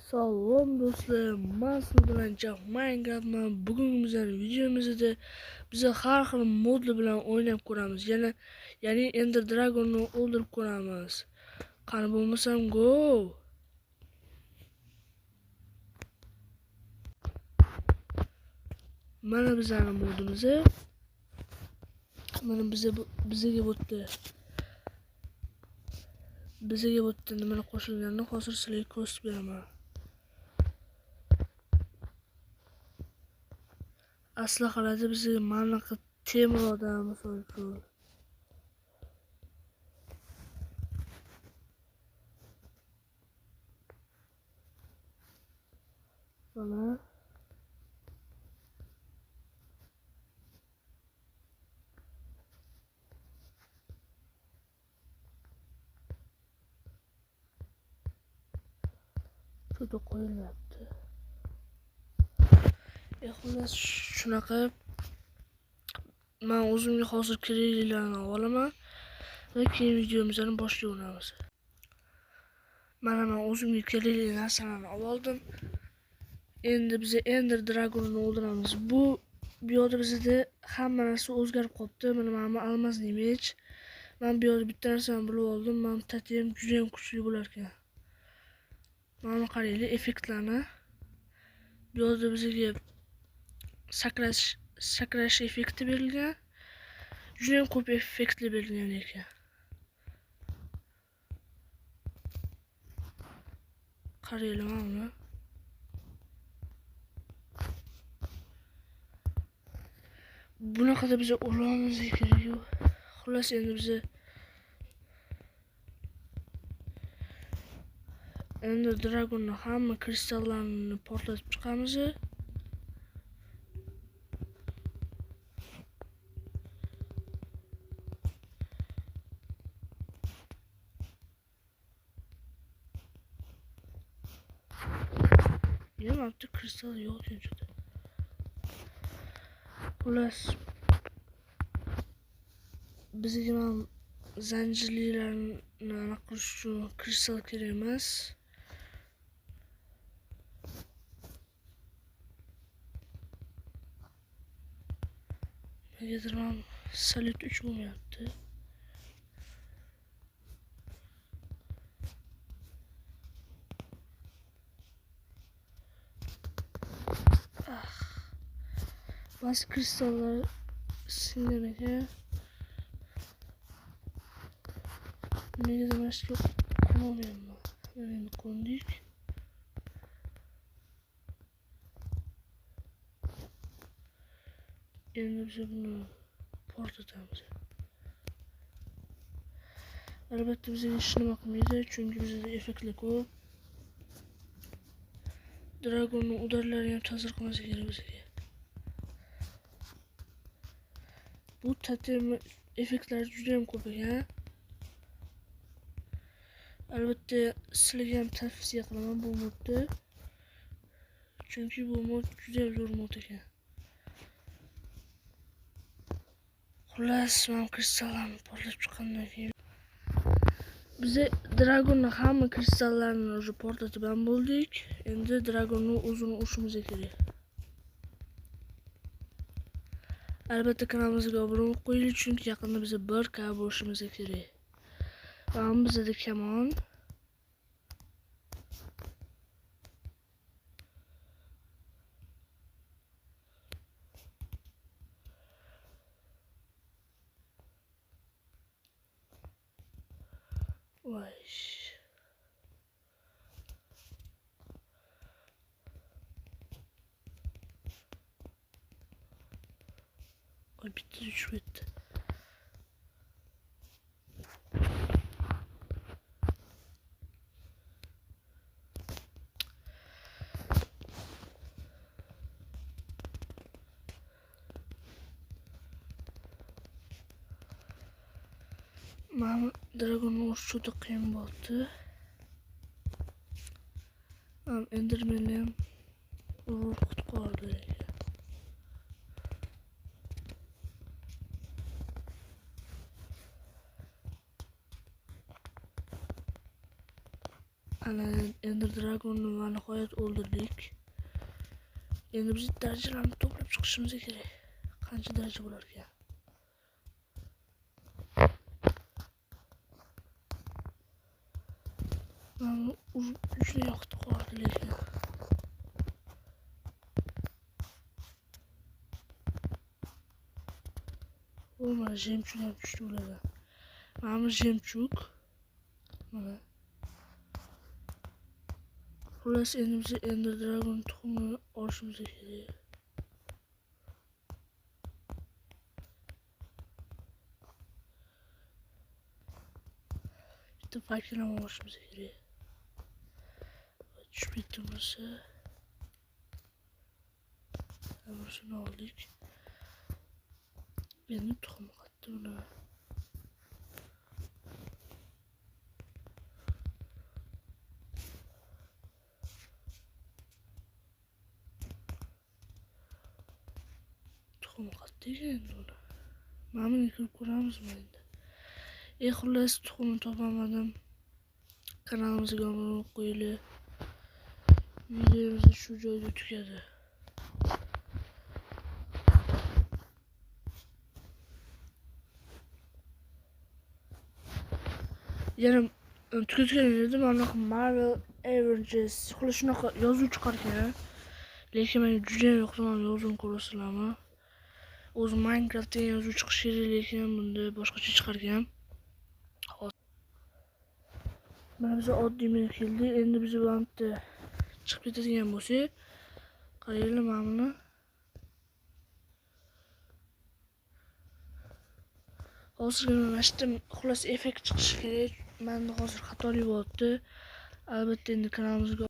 Salom do'stlar, men siz bilan Minecraftman. Bugungi bizning videomizda biz har xil modlar bilan o'ynab ko'ramiz. Ya'ni Ender Dragon'ni o'ldirib ko'ramiz. Qani bo'lmasam go. Mana bizning modimiz. Mana bizga bo'tdi. Bizga bo'tdi nimani qo'shilganini hozir sizlarga ko'rsatib beraman. Aslahalarda bizga mana temir odam misol uchun. Mana şurada qo'yilyapti. Xullas shunaqa men o'zimga hozir keraklilarni olaman va keyin videomizni boshlaymiz. Mana men o'zimga kerakli narsalarni oldim. Endi biz Ender Dragon'ni o'ldiramiz. Bu yo'lda bizda hamma narsa o'zgarib qopti. Mana almazli mech. Men bu yo'lda bitta narsani bilib oldim. Men tatim juda ham kuchli bo'lar ekan. Mana qaranglar effektlarni. Bu yo'lda bizga sakrash effekti berilgan. Juda ham ko'p effektli berilgan ekan. Qaranglar mana. Bunaqada biz o'lamiz kerak yo'q. Xullas endi biz Ender Dragon'ni hamma kristallarini portlatib chiqamiz. Yana bitta kristal yo'q ekan. Xullas bizga ham zanjirlarni aniq qilish uchun kristal kerak emas. Negadir ham salyut 3 bo'lmayapti. Bas kristallar singan ekan. Negadir mana shu qo'ymayapman. Endi qo'ndik. Endi biz buni portlatamiz. Albatta bizga hech nima qilmaydi, chunki bizda effektlar ko'p. Dragonning udarlari ham ta'sir qilmasa kerak bizga. Bu tatim effektlari juda ham ko'p ekan. Albatta sizlarga ham tavsiya qilaman bu modni. Chunki bu mod juda ham zo'r mod ekan. Xullas, men kristallarni portlatib chiqqandan keyin biz Dragonning hamma kristallarini o'zi portlatib ham bo'ldik. Endi Dragonning o'zini urishimiz kerak. Albatta kanalimizga obuna bo'lib qo'ying, chunki yaqinda biz 1K bo'lishimiz kerak. Va bizda kamon Vay. Oy bitti düşüp etti. Ben Dragon'un uçuşu qiyin bo'ldi. Enderman'im urib qutqardi. Ana Ender Dragon'ni va nihoyat o'ldirdik. Endi biz darajalarni to'plab chiqishimiz kerak. Qancha daraja bo'lar ekan? Mana juda yoqdi qoldi lekin. O mana jemchug ham tushdi ulardan. Mana jemchug. Mana. Xullas endi biz Ender Dragon tuxumini olishimiz kerak. Bitta paketni olishimiz kerak. Tushib ketdimizsa. Shuni oldik. Endi tuxum qatdi buni. Tuxum qatdi endi buni. Mana buni ko'rib ko'ramizmi endi? Xullas tuxumni topamadim. Kanalimizga obuna qo'yinglar. Videomiz shu joyda tugadi. Yana tugatgan edim, mana Marvel Avengers xullas shunaqa yozuv chiqar ekan. Lekin men juda yoqtirgan yozuvni ko'rasizlarmi? O'zi Minecraftda yozuv chiqishi kerak, lekin bunda boshqacha chiqar ekan. Mana biz oddiy men keldi. Endi biz bu yerda chiqib ketadigan bo'lsak, qaranglar mana buni. Hozir mana shu xullas effekt chiqishi kerak. Menda hozir xatolik bo'lyapti. Albatta endi kanalimizga